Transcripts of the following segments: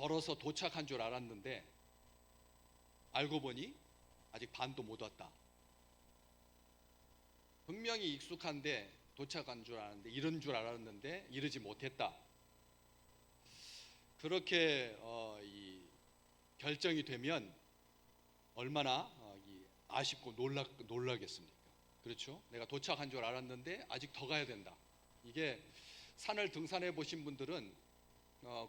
걸어서 도착한 줄 알았는데 알고 보니 아직 반도 못 왔다. 분명히 익숙한데 도착한 줄 알았는데 이른 줄 알았는데 이르지 못했다. 그렇게 이 결정이 되면 얼마나 아쉽고 놀라겠습니까? 그렇죠? 내가 도착한 줄 알았는데 아직 더 가야 된다. 이게 산을 등산해 보신 분들은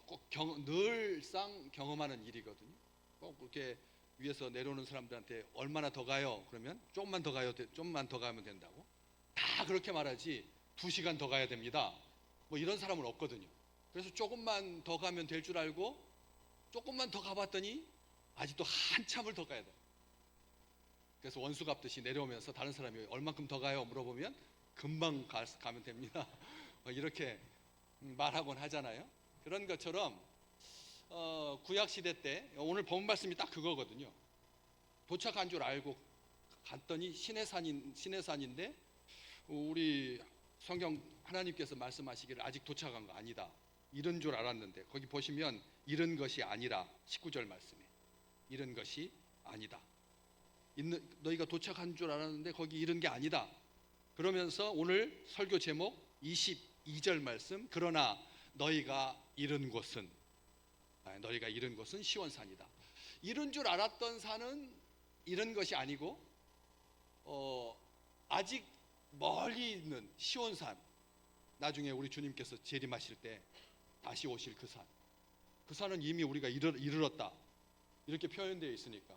꼭 늘상 경험하는 일이거든요. 꼭 그렇게 위에서 내려오는 사람들한테 얼마나 더 가요? 그러면 조금만 더 가요. 좀만 더 가면 된다고. 다 그렇게 말하지 2시간 더 가야 됩니다. 뭐 이런 사람은 없거든요. 그래서 조금만 더 가면 될 줄 알고 조금만 더 가봤더니 아직도 한참을 더 가야 돼. 그래서 원수 갚듯이 내려오면서 다른 사람이 얼만큼 더 가요? 물어보면 금방 가면 됩니다. 이렇게 말하곤 하잖아요. 그런 것처럼 구약 시대 때 오늘 본 말씀이 딱 그거거든요. 도착한 줄 알고 갔더니 신의 산인데 우리 성경 하나님께서 말씀하시기를 아직 도착한 거 아니다. 이른 줄 알았는데 거기 보시면 이른 것이 아니라 19절 말씀에 이른 것이 아니다. 너희가 도착한 줄 알았는데 거기 이른 게 아니다. 그러면서 오늘 설교 제목 22절 말씀 그러나 너희가 이른 곳은 시온산이다. 이른 줄 알았던 산은 이른 것이 아니고 아직 멀리 있는 시온산, 나중에 우리 주님께서 재림하실 때 다시 오실 그 산, 그 산은 이미 우리가 이르렀다 이렇게 표현되어 있으니까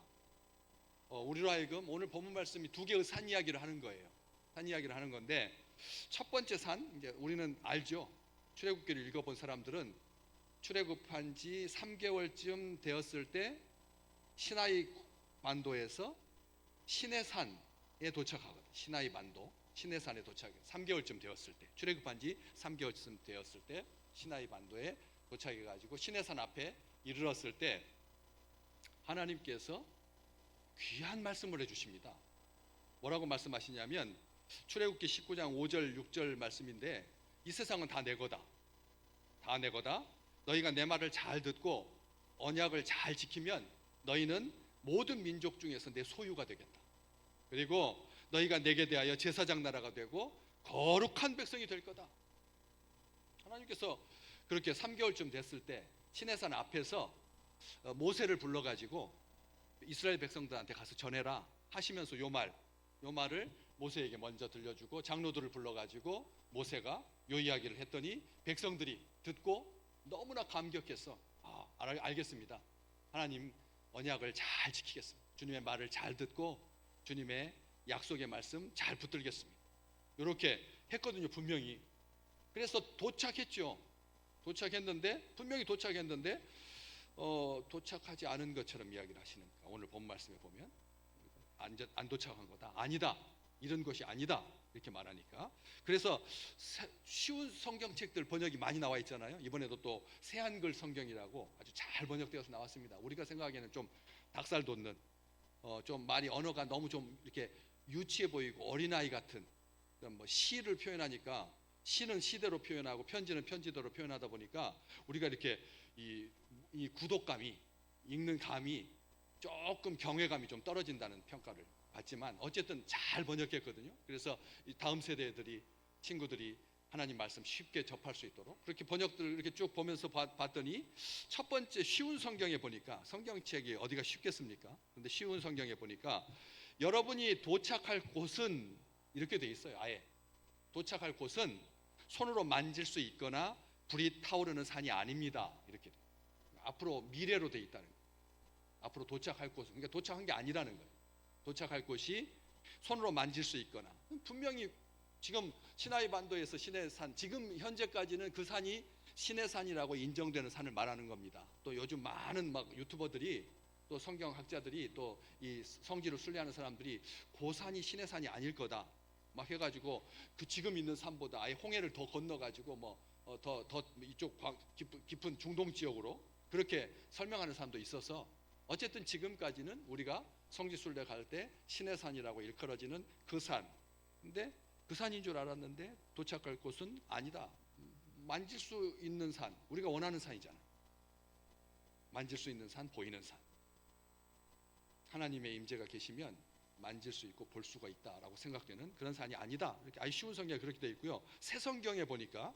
우리로 하여금 오늘 본문 말씀이 두 개의 산 이야기를 하는 거예요. 산 이야기를 하는 건데 첫 번째 산, 이제 우리는 알죠. 출애굽기를 읽어본 사람들은 출애굽한 지 3개월쯤 되었을 때 시나이 만도에서 시내산에 도착하거든. 시나이 만도 시내산에 도착해 3개월쯤 되었을 때, 출애굽한 지 3개월쯤 되었을 때 시나이 만도에 도착해 가지고 시내산 앞에 이르렀을 때 하나님께서 귀한 말씀을 해주십니다. 뭐라고 말씀하시냐면 출애굽기 19장 5절 6절 말씀인데 이 세상은 다 내 거다. 다 내 거다. 너희가 내 말을 잘 듣고 언약을 잘 지키면 너희는 모든 민족 중에서 내 소유가 되겠다. 그리고 너희가 내게 대하여 제사장 나라가 되고 거룩한 백성이 될 거다. 하나님께서 그렇게 3개월쯤 됐을 때 시내산 앞에서 모세를 불러가지고 이스라엘 백성들한테 가서 전해라 하시면서 요 말을 모세에게 먼저 들려주고 장로들을 불러가지고 모세가 요 이야기를 했더니 백성들이 듣고 너무나 감격했어. 알겠습니다. 하나님 언약을 잘 지키겠습니다. 주님의 말을 잘 듣고 주님의 약속의 말씀 잘 붙들겠습니다. 이렇게 했거든요, 분명히. 그래서 도착했죠. 분명히 도착했는데 도착하지 않은 것처럼 이야기를 하시는 거예요. 오늘 본 말씀에 보면 안 도착한 거다. 아니다. 이런 것이 아니다. 이렇게 말하니까. 그래서 쉬운 성경책들 번역이 많이 나와 있잖아요. 이번에도 또 새한글 성경이라고 아주 잘 번역되어서 나왔습니다. 우리가 생각하기에는 좀 닭살 돋는 좀 말이 언어가 너무 좀 이렇게 유치해 보이고 어린아이 같은 뭐 시를 표현하니까 시는 시대로 표현하고 편지는 편지대로 표현하다 보니까 우리가 이렇게 이 구독감이 읽는 감이 조금 경외감이 좀 떨어진다는 평가를 받지만 어쨌든 잘 번역했거든요. 그래서 다음 세대들이 친구들이 하나님 말씀 쉽게 접할 수 있도록 그렇게 번역들을 이렇게 쭉 보면서 봤더니 첫 번째 쉬운 성경에 보니까 성경책이 어디가 쉽겠습니까? 그런데 쉬운 성경에 보니까 여러분이 도착할 곳은 이렇게 돼 있어요. 아예 도착할 곳은 손으로 만질 수 있거나 불이 타오르는 산이 아닙니다. 이렇게 앞으로 미래로 돼 있다는 거예요. 앞으로 도착할 곳은, 그러니까 도착한 게 아니라는 거예요. 도착할 곳이 손으로 만질 수 있거나 분명히 지금 시나이 반도에서 시내산, 지금 현재까지는 그 산이 시내산이라고 인정되는 산을 말하는 겁니다. 또 요즘 많은 막 유튜버들이 또 성경학자들이 또 이 성지를 순례하는 사람들이 그 산이 시내산이 아닐 거다 막 해가지고 그 지금 있는 산보다 아예 홍해를 더 건너가지고 뭐 더 이쪽 깊은 중동 지역으로 그렇게 설명하는 사람도 있어서 어쨌든 지금까지는 우리가 성지 순례 갈 때 시내산이라고 일컬어지는 그 산. 근데 그 산인 줄 알았는데 도착할 곳은 아니다. 만질 수 있는 산, 우리가 원하는 산이잖아요. 만질 수 있는 산, 보이는 산. 하나님의 임재가 계시면 만질 수 있고 볼 수가 있다라고 생각되는 그런 산이 아니다. 이렇게 아주 쉬운 성경에 그렇게 되어 있고요. 새 성경에 보니까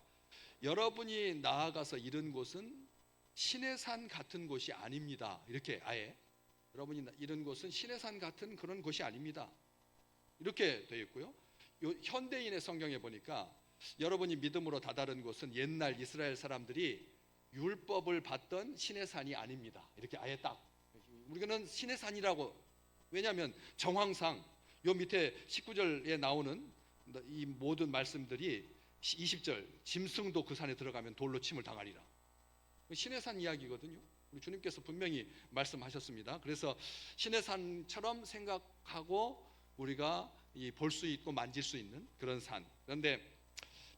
여러분이 나아가서 이른 곳은 신의 산 같은 곳이 아닙니다. 이렇게 아예 여러분이 이른 곳은 신의 산 같은 그런 곳이 아닙니다. 이렇게 되어 있고요. 현대인의 성경에 보니까 여러분이 믿음으로 다다른 곳은 옛날 이스라엘 사람들이 율법을 받던 신의 산이 아닙니다. 이렇게 아예 딱 우리는 신의 산이라고. 왜냐하면 정황상 요 밑에 19절에 나오는 이 모든 말씀들이 20절 짐승도 그 산에 들어가면 돌로 침을 당하리라. 신의 산 이야기거든요. 우리 주님께서 분명히 말씀하셨습니다. 그래서 신의 산처럼 생각하고 우리가 볼 수 있고 만질 수 있는 그런 산. 그런데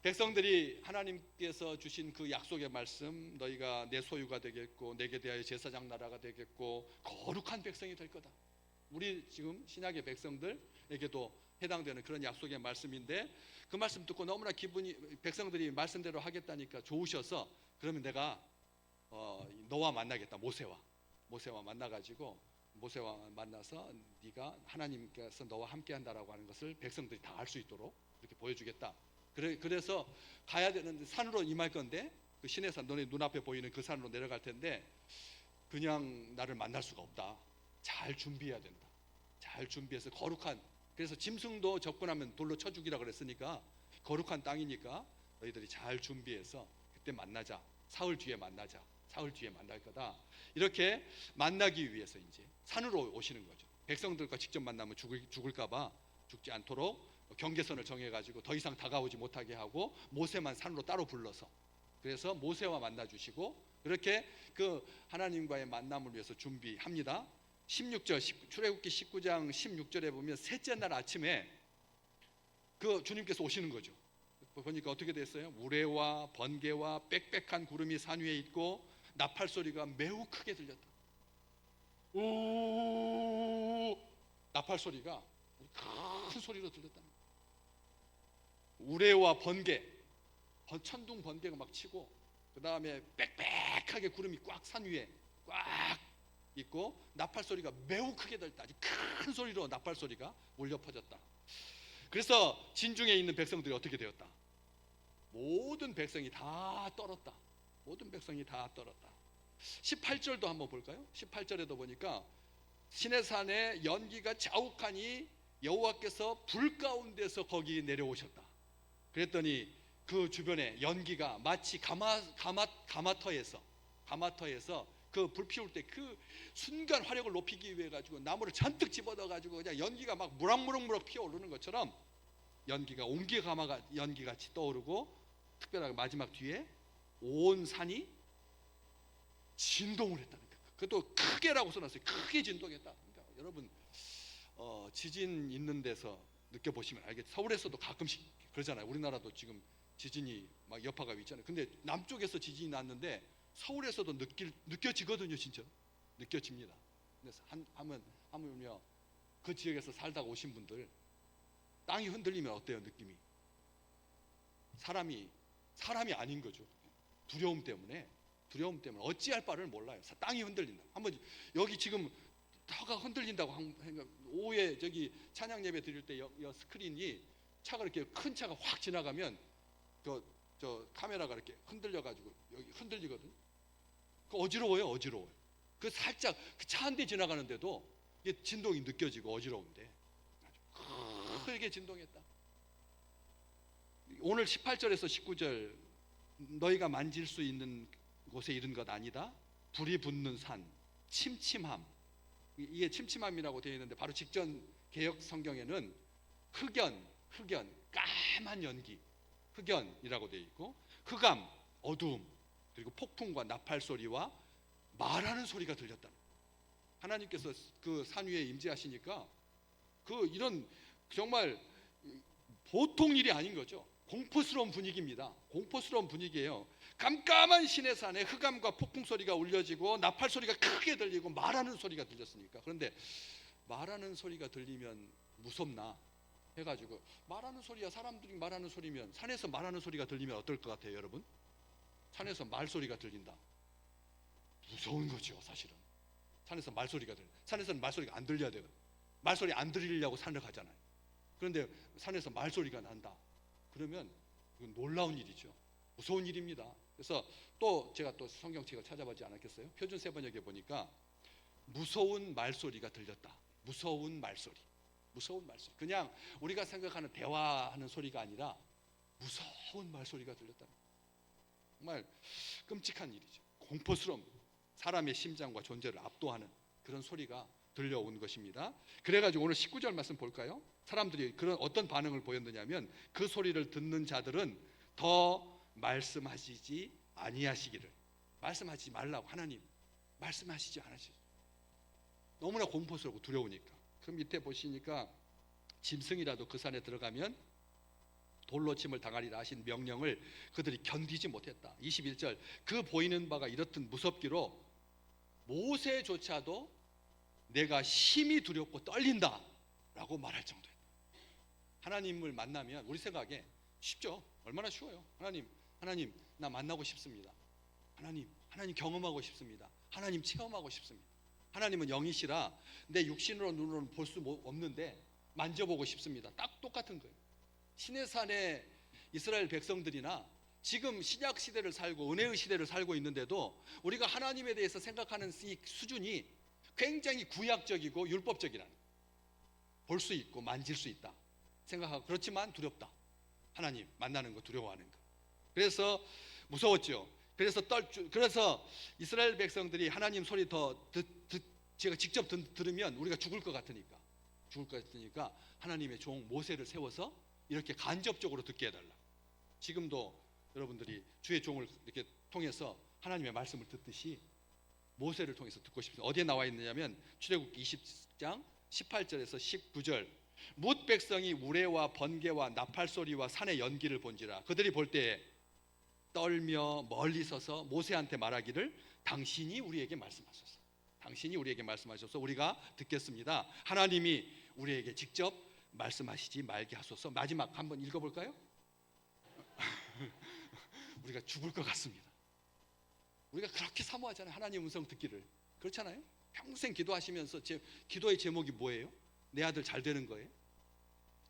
백성들이 하나님께서 주신 그 약속의 말씀, 너희가 내 소유가 되겠고 내게 대하여 제사장 나라가 되겠고 거룩한 백성이 될 거다. 우리 지금 신약의 백성들에게도 해당되는 그런 약속의 말씀인데 그 말씀 듣고 너무나 백성들이 말씀대로 하겠다니까 좋으셔서 그러면 내가 너와 만나겠다. 모세와 만나가지고 모세와 만나서 네가 하나님께서 너와 함께한다라고 하는 것을 백성들이 다 알 수 있도록 이렇게 보여주겠다. 그래서 가야 되는데 산으로 임할 건데 그 신의 산, 너네 눈앞에 보이는 그 산으로 내려갈 텐데 그냥 나를 만날 수가 없다. 잘 준비해야 된다. 잘 준비해서 거룩한, 그래서 짐승도 접근하면 돌로 쳐 죽이라 그랬으니까 거룩한 땅이니까 너희들이 잘 준비해서 그때 만나자. 사흘 뒤에 만나자. 사흘 뒤에 만날 거다. 이렇게 만나기 위해서 이제 산으로 오시는 거죠. 백성들과 직접 만나면 죽을까봐 죽지 않도록 경계선을 정해가지고 더 이상 다가오지 못하게 하고 모세만 산으로 따로 불러서 그래서 모세와 만나 주시고 그렇게 그 하나님과의 만남을 위해서 준비합니다. 16절 출애굽기 19장 16절에 보면 셋째 날 아침에 그 주님께서 오시는 거죠. 보니까 어떻게 됐어요? 우레와 번개와 빽빽한 구름이 산 위에 있고 나팔 소리가 매우 크게 들렸다. 오, 나팔 소리가 큰 소리로 들렸다. 우레와 번개, 천둥 번개가 막 치고 그 다음에 빽빽하게 구름이 꽉 산 위에 꽉 있고 나팔 소리가 매우 크게 들렸다. 아주 큰 소리로 나팔 소리가 울려 퍼졌다. 그래서 진중에 있는 백성들이 어떻게 되었다? 모든 백성이 다 떨었다. 모든 백성이 다 떨었다. 18절도 한번 볼까요? 18절에도 보니까 시내산에 연기가 자욱하니 여호와께서 불 가운데서 거기 내려오셨다. 그랬더니 그 주변에 연기가 마치 가마터에서 그 불 피울 때 그 순간 화력을 높이기 위해 가지고 나무를 잔뜩 집어넣어 가지고 그냥 연기가 막 무럭무럭 피어오르는 것처럼 연기가 옹기 가마가 연기같이 떠오르고 특별하게 마지막 뒤에 온 산이 진동을 했다는 거예요. 그것도 크게라고 써놨어요. 크게 진동했다. 그러니까 여러분 지진 있는 데서 느껴보시면 알겠죠. 서울에서도 가끔씩 그러잖아요. 우리나라도 지금 지진이 막 여파가 있잖아요. 근데 남쪽에서 지진이 났는데 서울에서도 느껴지거든요. 진짜 느껴집니다. 그래서 하면요 그 지역에서 살다가 오신 분들 땅이 흔들리면 어때요? 느낌이 사람이 아닌 거죠. 두려움 때문에 어찌할 바를 몰라요. 땅이 흔들린다. 한번 여기 지금 터가 흔들린다고 오후에 저기 찬양 예배 드릴 때 스크린이 차가 이렇게 큰 차가 확 지나가면 저 카메라가 이렇게 흔들려 가지고 여기 흔들리거든. 그 어지러워요. 그 살짝 그 차 한 대 지나가는데도 이게 진동이 느껴지고 어지러운데 아주 크게 진동했다. 오늘 18절에서 19절 너희가 만질 수 있는 곳에 이른 것 아니다. 불이 붙는 산, 침침함. 이게 침침함이라고 되어 있는데 바로 직전 개역 성경에는 흑연, 까만 연기, 흑연이라고 되어 있고 흑암, 어두움, 그리고 폭풍과 나팔 소리와 말하는 소리가 들렸다. 하나님께서 그 산 위에 임재하시니까 이런 정말 보통 일이 아닌 거죠. 공포스러운 분위기입니다. 공포스러운 분위기예요. 깜깜한 시내산에 흑암과 폭풍 소리가 울려지고 나팔 소리가 크게 들리고 말하는 소리가 들렸으니까. 그런데 말하는 소리가 들리면 무섭나 해가지고 사람들이 말하는 소리면 산에서 말하는 소리가 들리면 어떨 것 같아요, 여러분? 산에서 말소리가 들린다. 무서운 거죠, 사실은. 산에서 말소리가 들려. 산에서는 말소리가 안 들려야 돼요. 말소리 안 들리려고 산을 가잖아요. 그런데 산에서 말소리가 난다. 그러면 이건 놀라운 일이죠. 무서운 일입니다. 그래서 또 제가 또 성경책을 찾아보지 않았겠어요? 표준 세번역에 보니까 무서운 말소리가 들렸다. 무서운 말소리. 무서운 말소리. 그냥 우리가 생각하는 대화하는 소리가 아니라 무서운 말소리가 들렸다. 정말 끔찍한 일이죠. 공포스러운, 사람의 심장과 존재를 압도하는 그런 소리가 들려온 것입니다. 그래가지고 오늘 19절 말씀 볼까요? 사람들이 그런 어떤 반응을 보였느냐면 그 소리를 듣는 자들은 더 말씀하시지 아니하시기를, 말씀하시지 말라고, 하나님 말씀하시지 않으시죠. 너무나 공포스럽고 두려우니까. 그 밑에 보시니까 짐승이라도 그 산에 들어가면 돌로 침을 당하리라 하신 명령을 그들이 견디지 못했다. 21절, 그 보이는 바가 이렇듯 무섭기로 모세조차도 내가 심히 두렵고 떨린다 라고 말할 정도였다. 하나님을 만나면 우리 생각에 쉽죠. 얼마나 쉬워요. 하나님 나 만나고 싶습니다. 하나님 경험하고 싶습니다. 하나님 체험하고 싶습니다. 하나님은 영이시라 내 육신으로 눈으로는 볼 수 없는데 만져보고 싶습니다. 딱 똑같은 거예요. 시내산의 이스라엘 백성들이나 지금 신약 시대를 살고 은혜의 시대를 살고 있는데도 우리가 하나님에 대해서 생각하는 이 수준이 굉장히 구약적이고 율법적이라는, 볼 수 있고 만질 수 있다 생각하고, 그렇지만 두렵다. 하나님 만나는 거 두려워하는 거. 그래서 무서웠죠. 그래서 이스라엘 백성들이 하나님 소리 제가 직접 들으면 우리가 죽을 것 같으니까 하나님의 종 모세를 세워서 이렇게 간접적으로 듣게 해달라. 지금도 여러분들이 주의 종을 이렇게 통해서 하나님의 말씀을 듣듯이 모세를 통해서 듣고 싶습니다. 어디에 나와 있느냐면 출애굽기 20장 18절에서 19절, 뭇 백성이 우레와 번개와 나팔 소리와 산의 연기를 본지라 그들이 볼 때에 떨며 멀리 서서 모세한테 말하기를 당신이 우리에게 말씀하소서. 당신이 우리에게 말씀하셔서 우리가 듣겠습니다. 하나님이 우리에게 직접 말씀하시지 말게 하소서. 마지막 한번 읽어볼까요? 우리가 죽을 것 같습니다. 우리가 그렇게 사모하잖아요. 하나님 음성 듣기를. 그렇잖아요. 평생 기도하시면서 기도의 제목이 뭐예요? 내 아들 잘 되는 거예요?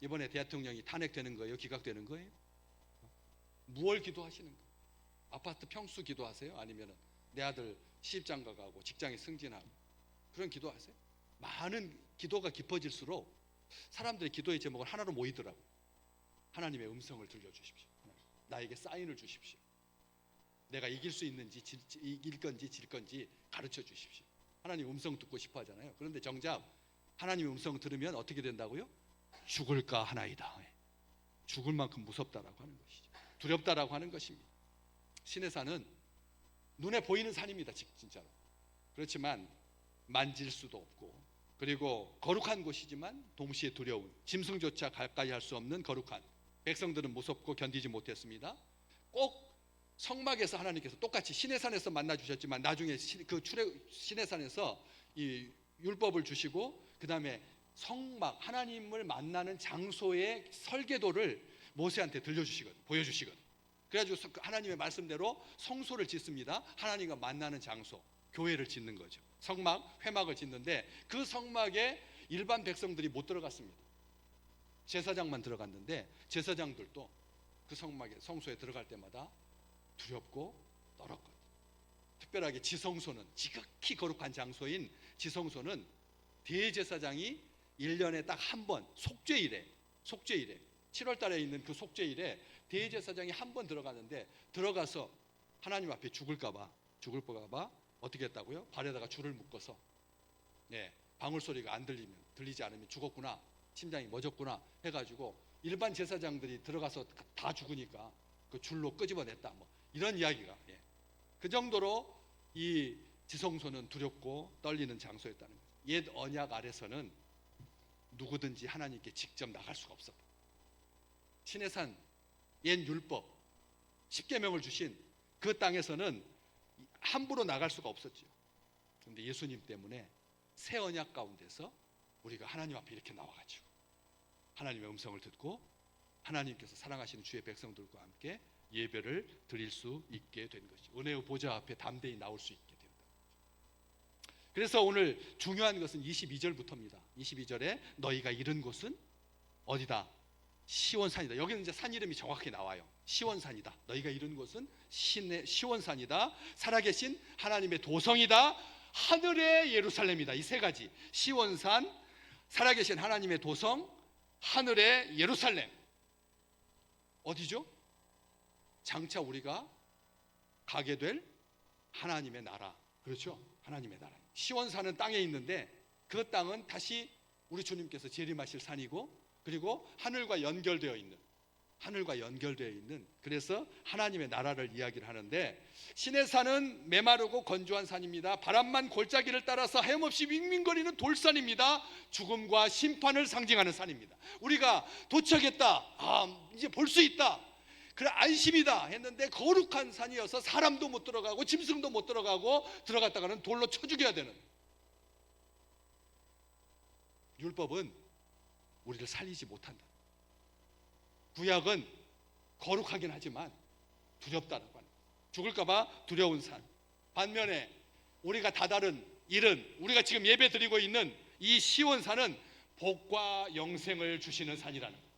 이번에 대통령이 탄핵되는 거예요? 기각되는 거예요? 무얼 기도하시는 거예요? 아파트 평수 기도하세요? 아니면 내 아들 시집장가 가고 직장에 승진하고 그런 기도하세요? 많은 기도가 깊어질수록 사람들의 기도의 제목은 하나로 모이더라고요. 하나님의 음성을 들려주십시오. 나에게 사인을 주십시오. 내가 이길 수 있는지 이길 건지 질 건지 가르쳐 주십시오. 하나님 음성 듣고 싶어 하잖아요. 그런데 정작 하나님의 음성 들으면 어떻게 된다고요? 죽을까 하나이다. 죽을 만큼 무섭다라고 하는 것이죠. 두렵다라고 하는 것입니다. 시내산은 눈에 보이는 산입니다. 진짜로. 그렇지만 만질 수도 없고, 그리고 거룩한 곳이지만 동시에 두려운, 짐승조차 가까이 할 수 없는 거룩한, 백성들은 무섭고 견디지 못했습니다. 꼭 성막에서 하나님께서 똑같이 시내산에서 만나 주셨지만 나중에 그 시내산에서 이 율법을 주시고 그 다음에 성막, 하나님을 만나는 장소의 설계도를 모세한테 들려주시거든, 보여주시거든. 그래가지고 하나님의 말씀대로 성소를 짓습니다. 하나님과 만나는 장소, 교회를 짓는 거죠. 성막, 회막을 짓는데 그 성막에 일반 백성들이 못 들어갔습니다. 제사장만 들어갔는데 제사장들도 그 성소에 들어갈 때마다 두렵고 떨었거든요. 특별하게 지성소는, 지극히 거룩한 장소인 지성소는 대제사장이 1년에 딱 한 번, 속죄일에 7월 달에 있는 그 속죄일에 대제사장이 한 번 들어가는데, 들어가서 하나님 앞에 죽을까 봐 어떻게 했다고요? 발에다가 줄을 묶어서, 방울 소리가 안 들리지 않으면 죽었구나, 심장이 멎었구나 해가지고 일반 제사장들이 들어가서 다 죽으니까 그 줄로 끄집어냈다, 뭐 이런 이야기가, 그 정도로 이 지성소는 두렵고 떨리는 장소였다는 거죠. 옛 언약 아래서는 누구든지 하나님께 직접 나갈 수가 없었다. 시내산 옛 율법 10계명을 주신 그 땅에서는 함부로 나갈 수가 없었죠. 그런데 예수님 때문에 새 언약 가운데서 우리가 하나님 앞에 이렇게 나와가지고 하나님의 음성을 듣고 하나님께서 사랑하시는 주의 백성들과 함께 예배를 드릴 수 있게 된 것이죠. 은혜의 보좌 앞에 담대히 나올 수 있게 된다. 그래서 오늘 중요한 것은 22절부터입니다. 22절에 너희가 이른 곳은 어디다? 시온산이다. 여기는 이제 산 이름이 정확히 나와요. 시온산이다. 너희가 이른 곳은 시온산이다. 살아계신 하나님의 도성이다. 하늘의 예루살렘이다. 이 세 가지. 시온산, 살아계신 하나님의 도성, 하늘의 예루살렘. 어디죠? 장차 우리가 가게 될 하나님의 나라. 그렇죠? 하나님의 나라. 시온산은 땅에 있는데 그 땅은 다시 우리 주님께서 재림하실 산이고, 그리고 하늘과 연결되어 있는, 그래서 하나님의 나라를 이야기를 하는데, 시내산은 메마르고 건조한 산입니다. 바람만 골짜기를 따라서 하염없이 윙윙거리는 돌산입니다. 죽음과 심판을 상징하는 산입니다. 우리가 도착했다, 이제 볼 수 있다, 그래 안심이다 했는데 거룩한 산이어서 사람도 못 들어가고 짐승도 못 들어가고, 들어갔다가는 돌로 쳐 죽여야 되는. 율법은 우리를 살리지 못한다. 구약은 거룩하긴 하지만 두렵다라고 하는, 죽을까봐 두려운 산. 반면에 우리가 다다른 이른, 우리가 지금 예배 드리고 있는 이 시온산은 복과 영생을 주시는 산이라는 거예요.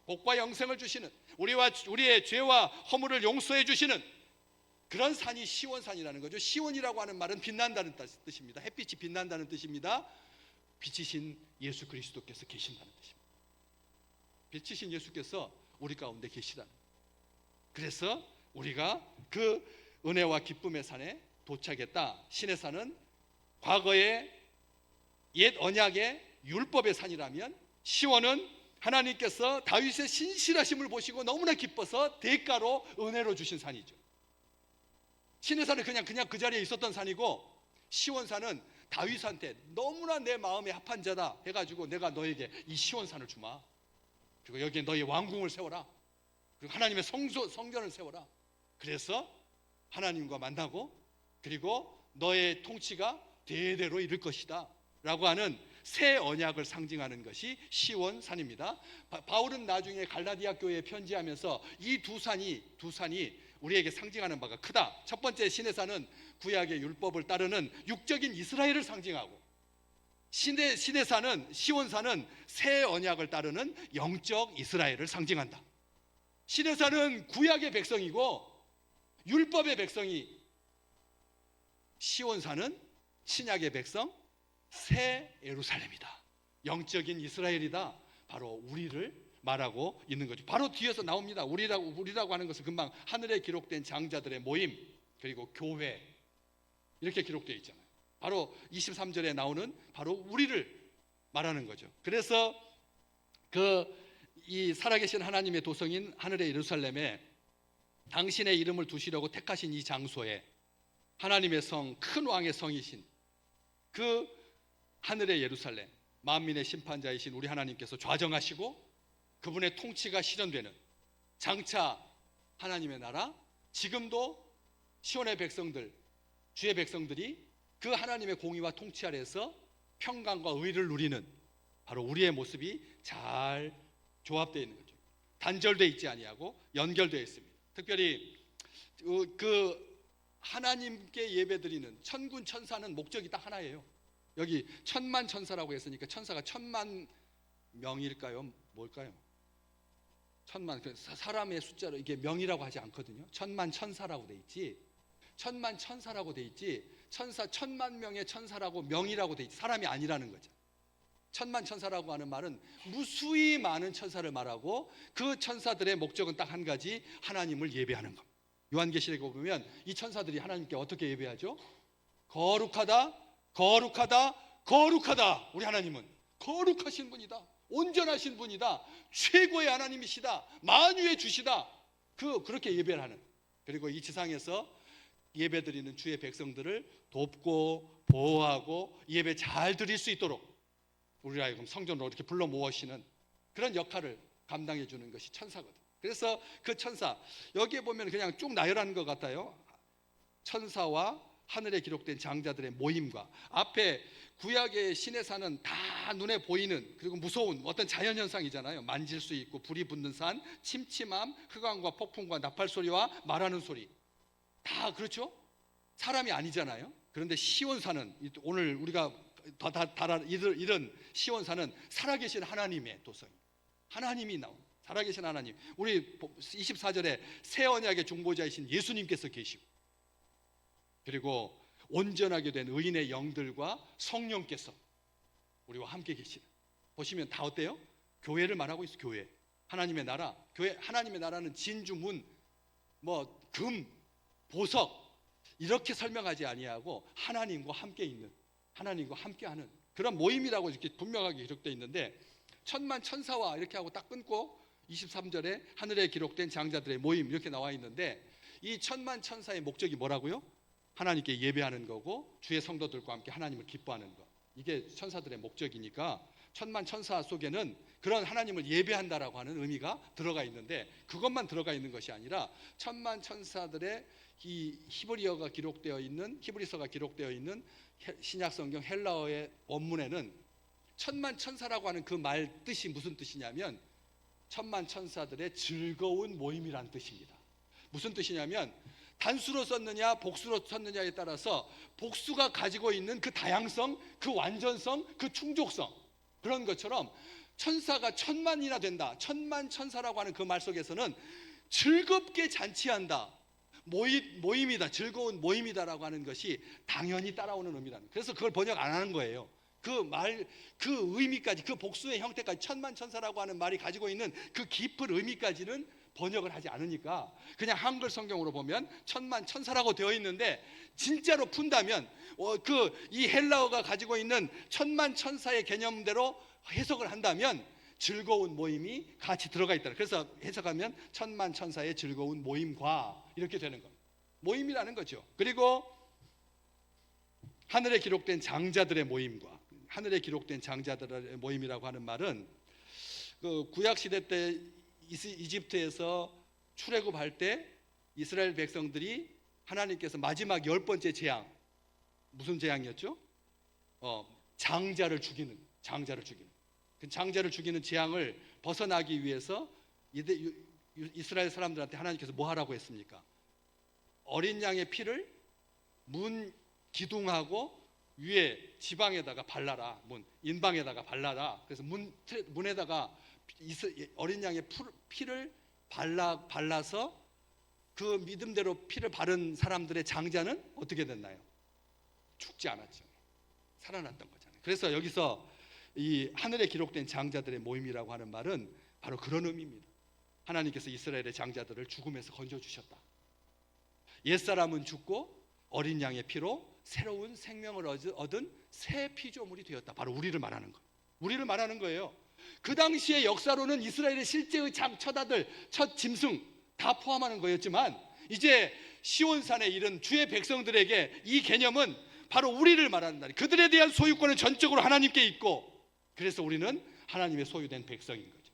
복과 영생을 주시는, 우리의 죄와 허물을 용서해 주시는 그런 산이 시온산이라는 거죠. 시온이라고 하는 말은 빛난다는 뜻입니다. 햇빛이 빛난다는 뜻입니다. 빛이신 예수 그리스도께서 계신다는 뜻입니다. 빛이신 예수께서 우리 가운데 계시다는 거예요. 그래서 우리가 그 은혜와 기쁨의 산에 도착했다. 신의 산은 과거의 옛 언약의 율법의 산이라면, 시온은 하나님께서 다윗의 신실하심을 보시고 너무나 기뻐서 대가로 은혜로 주신 산이죠. 신의 산은 그냥 그 자리에 있었던 산이고, 시온산은 다윗한테 너무나 내 마음에 합한 자다 해가지고 내가 너에게 이 시온산을 주마, 그리고 여기에 너의 왕궁을 세워라, 그리고 하나님의 성전을 세워라. 그래서 하나님과 만나고, 그리고 너의 통치가 대대로 이룰 것이다 라고 하는 새 언약을 상징하는 것이 시온산입니다. 바울은 나중에 갈라디아 교회에 편지하면서 이 두 산이 우리에게 상징하는 바가 크다. 첫 번째 신의 산은 구약의 율법을 따르는 육적인 이스라엘을 상징하고, 신의 산은, 시온산은 새 언약을 따르는 영적 이스라엘을 상징한다. 신의 산은 구약의 백성이고 율법의 백성이, 시온산은 신약의 백성, 새 예루살렘이다. 영적인 이스라엘이다. 바로 우리를 말하고 있는 거죠. 바로 뒤에서 나옵니다. 우리라고 하는 것은 금방 하늘에 기록된 장자들의 모임, 그리고 교회, 이렇게 기록되어 있잖아요. 바로 23절에 나오는 바로 우리를 말하는 거죠. 그래서 이 살아계신 하나님의 도성인 하늘의 예루살렘에 당신의 이름을 두시려고 택하신 이 장소에 하나님의 성, 큰 왕의 성이신 그 하늘의 예루살렘, 만민의 심판자이신 우리 하나님께서 좌정하시고 그분의 통치가 실현되는 장차 하나님의 나라, 지금도 시온의 백성들, 주의 백성들이 그 하나님의 공의와 통치 아래에서 평강과 의를 누리는 바로 우리의 모습이 잘 조합되어 있는 거죠. 단절되어 있지 아니하고 연결되어 있습니다. 특별히 그 하나님께 예배드리는 천군 천사는 목적이 딱 하나예요. 여기 천만 천사라고 했으니까 천사가 천만 명일까요? 뭘까요? 천만, 사람의 숫자로 이게 명이라고 하지 않거든요. 천만 천사라고 돼 있지. 천만 천사라고 돼 있지. 천사 천만 명의 천사라고 명이라고 돼 있지. 사람이 아니라는 거죠. 천만 천사라고 하는 말은 무수히 많은 천사를 말하고, 그 천사들의 목적은 딱 한 가지, 하나님을 예배하는 것. 요한계시록에 보면 이 천사들이 하나님께 어떻게 예배하죠? 거룩하다, 거룩하다, 거룩하다. 우리 하나님은 거룩하신 분이다, 온전하신 분이다, 최고의 하나님이시다, 만유의 주시다. 그렇게 예배를 하는. 그리고 이 지상에서 예배드리는 주의 백성들을 돕고 보호하고 예배 잘 드릴 수 있도록 우리를 하여금 성전으로 이렇게 불러 모으시는 그런 역할을 감당해 주는 것이 천사거든. 그래서 그 천사, 여기에 보면 그냥 쭉 나열하는 것 같아요. 천사와 하늘에 기록된 장자들의 모임과, 앞에 구약의 신의 산은 다 눈에 보이는 그리고 무서운 어떤 자연현상이잖아요. 만질 수 있고 불이 붙는 산, 침침함, 흑암과 폭풍과 나팔 소리와 말하는 소리, 다 그렇죠? 사람이 아니잖아요. 그런데 시온산은 오늘 우리가 이런 시온산은 살아계신 하나님의 도성, 하나님이 나온 살아계신 하나님, 우리 24절에 새 언약의 중보자이신 예수님께서 계시고, 그리고 온전하게 된 의인의 영들과 성령께서 우리와 함께 계시는, 보시면 다 어때요? 교회를 말하고 있어요. 교회, 하나님의 나라. 교회, 하나님의 나라는 진주, 문, 금, 보석 이렇게 설명하지 아니하고 하나님과 함께 있는, 하나님과 함께하는 그런 모임이라고 이렇게 분명하게 기록되어 있는데, 천만 천사와 이렇게 하고 딱 끊고 23절에 하늘에 기록된 장자들의 모임 이렇게 나와 있는데, 이 천만 천사의 목적이 뭐라고요? 하나님께 예배하는 거고 주의 성도들과 함께 하나님을 기뻐하는 것, 이게 천사들의 목적이니까 천만 천사 속에는 그런 하나님을 예배한다라고 하는 의미가 들어가 있는데, 그것만 들어가 있는 것이 아니라 천만 천사들의 이 히브리서가 기록되어 있는 신약 성경 헬라어의 원문에는 천만 천사라고 하는 그 말 뜻이 무슨 뜻이냐면 천만 천사들의 즐거운 모임이라는 뜻입니다. 무슨 뜻이냐면 단수로 썼느냐 복수로 썼느냐에 따라서 복수가 가지고 있는 그 다양성, 그 완전성, 그 충족성, 그런 것처럼 천사가 천만이나 된다, 천만 천사라고 하는 그 말 속에서는 즐겁게 잔치한다, 모임이다, 즐거운 모임이다라고 하는 것이 당연히 따라오는 의미라는, 그래서 그걸 번역 안 하는 거예요. 그 말, 그 의미까지, 그 복수의 형태까지, 천만 천사라고 하는 말이 가지고 있는 그 깊은 의미까지는 번역을 하지 않으니까 그냥 한글 성경으로 보면 천만 천사라고 되어 있는데, 진짜로 푼다면 이 헬라어가 가지고 있는 천만 천사의 개념대로 해석을 한다면 즐거운 모임이 같이 들어가 있다. 그래서 해석하면 천만 천사의 즐거운 모임과 이렇게 되는 겁니다. 모임이라는 거죠. 그리고 하늘에 기록된 장자들의 모임과, 하늘에 기록된 장자들의 모임이라고 하는 말은 그 구약 시대 때 이집트에서 출애굽할 때 이스라엘 백성들이 하나님께서 마지막 10번째 재앙, 무슨 재앙이었죠? 장자를 죽이는 그 장자를 죽이는 재앙을 벗어나기 위해서 이스라엘 사람들한테 하나님께서 뭐 하라고 했습니까? 어린 양의 피를 문 기둥하고 위에 지방에다가 발라라, 인방에다가 발라라. 그래서 문에다가 어린 양의 피를 발라서 그 믿음대로 피를 바른 사람들의 장자는 어떻게 됐나요? 죽지 않았죠. 살아났던 거잖아요. 그래서 여기서 이 하늘에 기록된 장자들의 모임이라고 하는 말은 바로 그런 의미입니다. 하나님께서 이스라엘의 장자들을 죽음에서 건져주셨다. 옛사람은 죽고 어린 양의 피로 새로운 생명을 얻은 새 피조물이 되었다. 바로 우리를 말하는 거예요. 우리를 말하는 거예요. 그 당시의 역사로는 이스라엘의 실제의 첫 아들, 첫 짐승 다 포함하는 거였지만, 이제 시온산에 이른 주의 백성들에게 이 개념은 바로 우리를 말한다. 그들에 대한 소유권은 전적으로 하나님께 있고, 그래서 우리는 하나님의 소유된 백성인 거죠.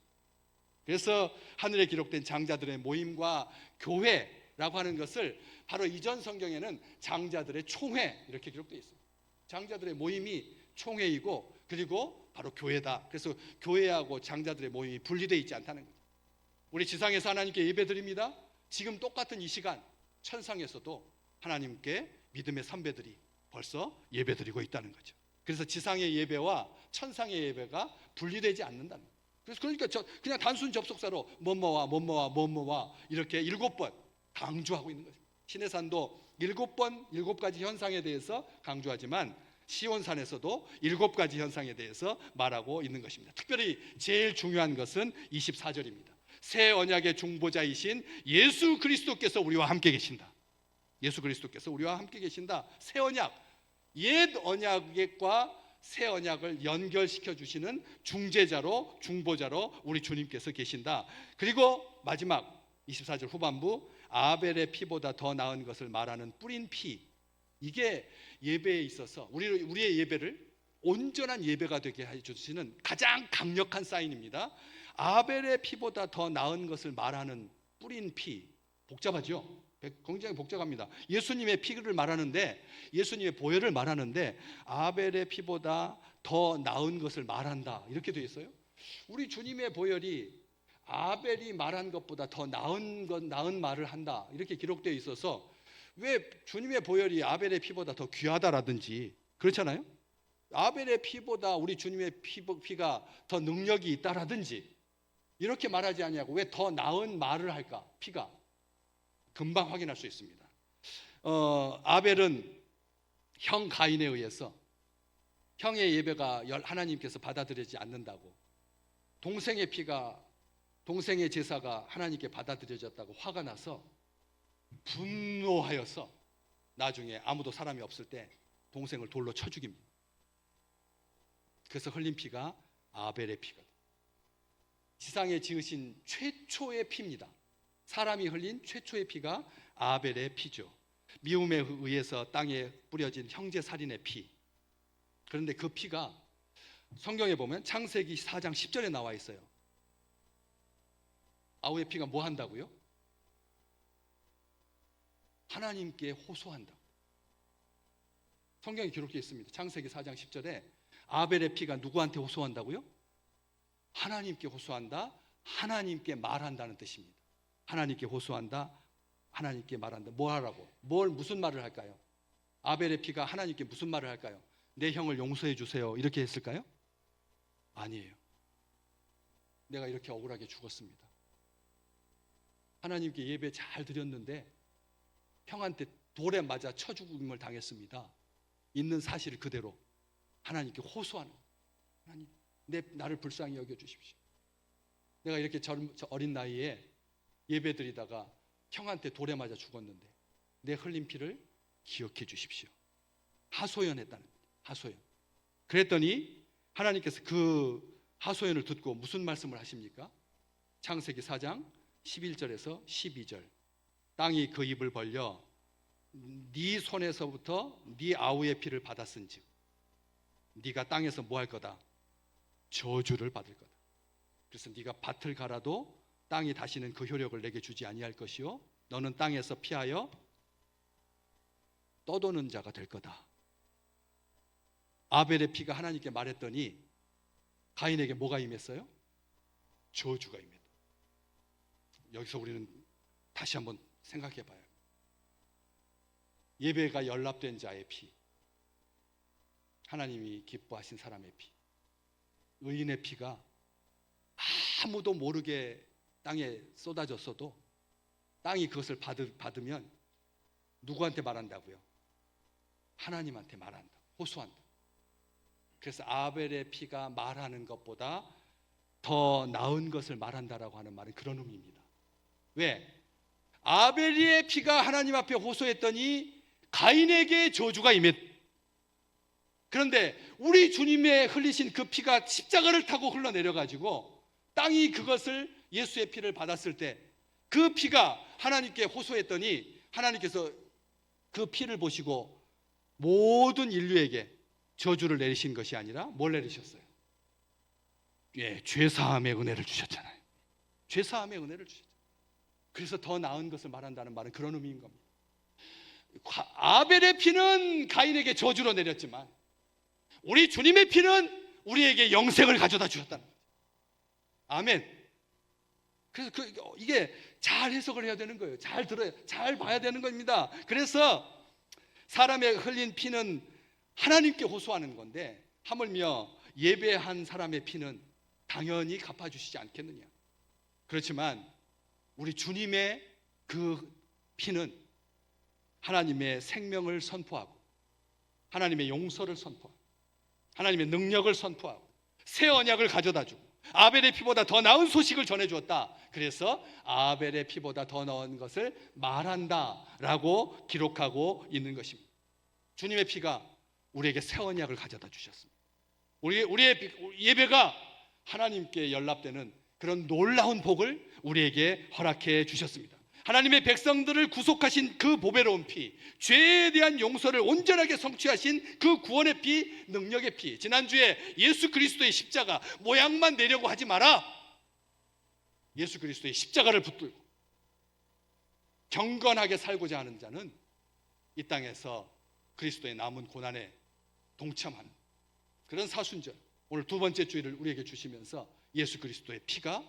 그래서 하늘에 기록된 장자들의 모임과 교회라고 하는 것을 바로 이전 성경에는 장자들의 총회 이렇게 기록되어 있습니다. 장자들의 모임이 총회이고, 그리고 바로 교회다. 그래서 교회하고 장자들의 모임이 분리되어 있지 않다는 거죠. 우리 지상에서 하나님께 예배드립니다. 지금 똑같은 이 시간 천상에서도 하나님께 믿음의 선배들이 벌써 예배드리고 있다는 거죠. 그래서 지상의 예배와 천상의 예배가 분리되지 않는다는 거예요. 그래서 그러니까 그냥 단순 접속사로 뭐뭐와 이렇게 7번 강조하고 있는 거죠. 시내산도 7번 7가지 현상에 대해서 강조하지만 시온산에서도 7가지 현상에 대해서 말하고 있는 것입니다. 특별히 제일 중요한 것은 24절입니다. 새 언약의 중보자이신 예수 그리스도께서 우리와 함께 계신다. 예수 그리스도께서 우리와 함께 계신다. 새 언약, 옛 언약과 새 언약을 연결시켜 주시는 중재자로, 중보자로 우리 주님께서 계신다. 그리고 마지막 24절 후반부, 아벨의 피보다 더 나은 것을 말하는 뿌린 피, 이게 예배에 있어서 우리의 예배를 온전한 예배가 되게 해주시는 가장 강력한 사인입니다. 아벨의 피보다 더 나은 것을 말하는 뿌린 피, 복잡하죠? 굉장히 복잡합니다. 예수님의 피를 말하는데, 예수님의 보혈을 말하는데 아벨의 피보다 더 나은 것을 말한다 이렇게 되어 있어요. 우리 주님의 보혈이 아벨이 말한 것보다 더 나은 말을 한다 이렇게 기록되어 있어서 왜 주님의 보혈이 아벨의 피보다 더 귀하다라든지 그렇잖아요. 아벨의 피보다 우리 주님의 피가 더 능력이 있다라든지 이렇게 말하지 아니하고 왜 더 나은 말을 할까? 피가 금방 확인할 수 있습니다. 아벨은 형 가인에 의해서 형의 예배가 하나님께서 받아들이지 않는다고, 동생의 제사가 하나님께 받아들여졌다고 화가 나서 분노하여서 나중에 아무도 사람이 없을 때 동생을 돌로 쳐 죽입니다. 그래서 흘린 피가 아벨의 피가, 지상에 지으신 최초의 피입니다. 사람이 흘린 최초의 피가 아벨의 피죠. 미움에 의해서 땅에 뿌려진 형제 살인의 피. 그런데 그 피가 성경에 보면 창세기 4장 10절에 나와 있어요. 아우의 피가 뭐 한다고요? 하나님께 호소한다. 성경에 기록되어 있습니다. 창세기 4장 10절에 아벨의 피가 누구한테 호소한다고요? 하나님께 호소한다. 하나님께 말한다는 뜻입니다. 하나님께 호소한다. 하나님께 말한다. 뭐 하라고? 무슨 말을 할까요? 아벨의 피가 하나님께 무슨 말을 할까요? 내 형을 용서해 주세요. 이렇게 했을까요? 아니에요. 내가 이렇게 억울하게 죽었습니다. 하나님께 예배 잘 드렸는데 형한테 돌에 맞아 쳐 죽음을 당했습니다. 있는 사실을 그대로 하나님께 호소하는 거예요. 하나님, 나를 불쌍히 여겨주십시오. 내가 이렇게 어린 나이에 예배 드리다가 형한테 돌에 맞아 죽었는데 내 흘린 피를 기억해 주십시오. 하소연했다는 거예요. 하소연. 그랬더니 하나님께서 그 하소연을 듣고 무슨 말씀을 하십니까? 창세기 4장 11절에서 12절. 땅이 그 입을 벌려 네 손에서부터 네 아우의 피를 받았은즉 네가 땅에서 뭐 할 거다? 저주를 받을 거다. 그래서 네가 밭을 갈아도 땅이 다시는 그 효력을 내게 주지 아니할 것이요 너는 땅에서 피하여 떠도는 자가 될 거다. 아벨의 피가 하나님께 말했더니 가인에게 뭐가 임했어요? 저주가 임했다. 여기서 우리는 다시 한번 생각해 봐요. 예배가 연락된 자의 피, 하나님이 기뻐하신 사람의 피, 의인의 피가 아무도 모르게 땅에 쏟아졌어도 땅이 그것을 받으면 누구한테 말한다고요? 하나님한테 말한다. 호소한다. 그래서 아벨의 피가 말하는 것보다 더 나은 것을 말한다라고 하는 말은 그런 의미입니다. 왜? 아벨의 피가 하나님 앞에 호소했더니 가인에게 저주가 임했. 그런데 우리 주님의 흘리신 그 피가 십자가를 타고 흘러내려가지고 땅이 그것을 예수의 피를 받았을 때 그 피가 하나님께 호소했더니 하나님께서 그 피를 보시고 모든 인류에게 저주를 내리신 것이 아니라 뭘 내리셨어요? 죄사함의 은혜를 주셨잖아요. 죄사함의 은혜를 주셨잖아요. 그래서 더 나은 것을 말한다는 말은 그런 의미인 겁니다. 아벨의 피는 가인에게 저주로 내렸지만 우리 주님의 피는 우리에게 영생을 가져다 주셨다는 거죠. 아멘. 그래서 이게 잘 해석을 해야 되는 거예요. 잘 들어야, 잘 봐야 되는 겁니다. 그래서 사람의 흘린 피는 하나님께 호소하는 건데 하물며 예배한 사람의 피는 당연히 갚아주시지 않겠느냐. 그렇지만 우리 주님의 그 피는 하나님의 생명을 선포하고 하나님의 용서를 선포하고 하나님의 능력을 선포하고 새 언약을 가져다주고 아벨의 피보다 더 나은 소식을 전해주었다. 그래서 아벨의 피보다 더 나은 것을 말한다라고 기록하고 있는 것입니다. 주님의 피가 우리에게 새 언약을 가져다 주셨습니다. 우리의 예배가 하나님께 연락되는 그런 놀라운 복을 우리에게 허락해 주셨습니다. 하나님의 백성들을 구속하신 그 보배로운 피, 죄에 대한 용서를 온전하게 성취하신 그 구원의 피, 능력의 피. 지난주에 예수 그리스도의 십자가 모양만 내려고 하지 마라. 예수 그리스도의 십자가를 붙들고 경건하게 살고자 하는 자는 이 땅에서 그리스도의 남은 고난에 동참하는 그런 사순절, 오늘 두 번째 주일을 우리에게 주시면서 예수 그리스도의 피가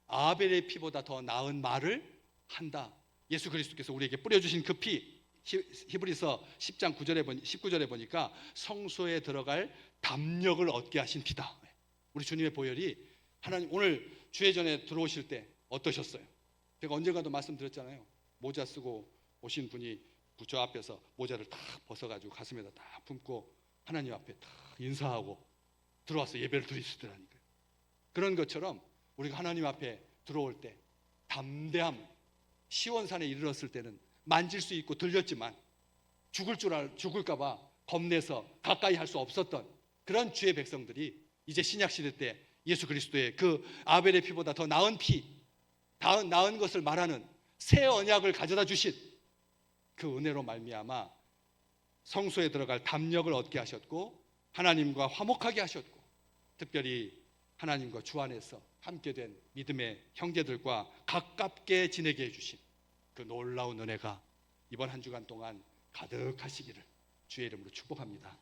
아벨의 피보다 더 나은 말을 한다. 예수 그리스도께서 우리에게 뿌려주신 그 피, 히브리서 10장 19절에 보니까 성소에 들어갈 담력을 얻게 하신 피다. 우리 주님의 보혈이 하나님 오늘 주회전에 들어오실 때 어떠셨어요? 제가 언젠가도 말씀드렸잖아요. 모자 쓰고 오신 분이 저 앞에서 모자를 딱 벗어가지고 가슴에다 딱 품고 하나님 앞에 딱 인사하고 들어와서 예배를 드리시더라니까요. 그런 것처럼 우리가 하나님 앞에 들어올 때 담대함, 시온산에 이르렀을 때는 만질 수 있고 들렸지만 죽을까봐 겁내서 가까이 할 수 없었던 그런 주의 백성들이 이제 신약 시대 때 예수 그리스도의 그 아벨의 피보다 더 나은 피, 나은 것을 말하는 새 언약을 가져다 주신 그 은혜로 말미암아 성소에 들어갈 담력을 얻게 하셨고 하나님과 화목하게 하셨고 특별히 하나님과 주 안에서 함께 된 믿음의 형제들과 가깝게 지내게 해주신 그 놀라운 은혜가 이번 한 주간 동안 가득하시기를 주의 이름으로 축복합니다.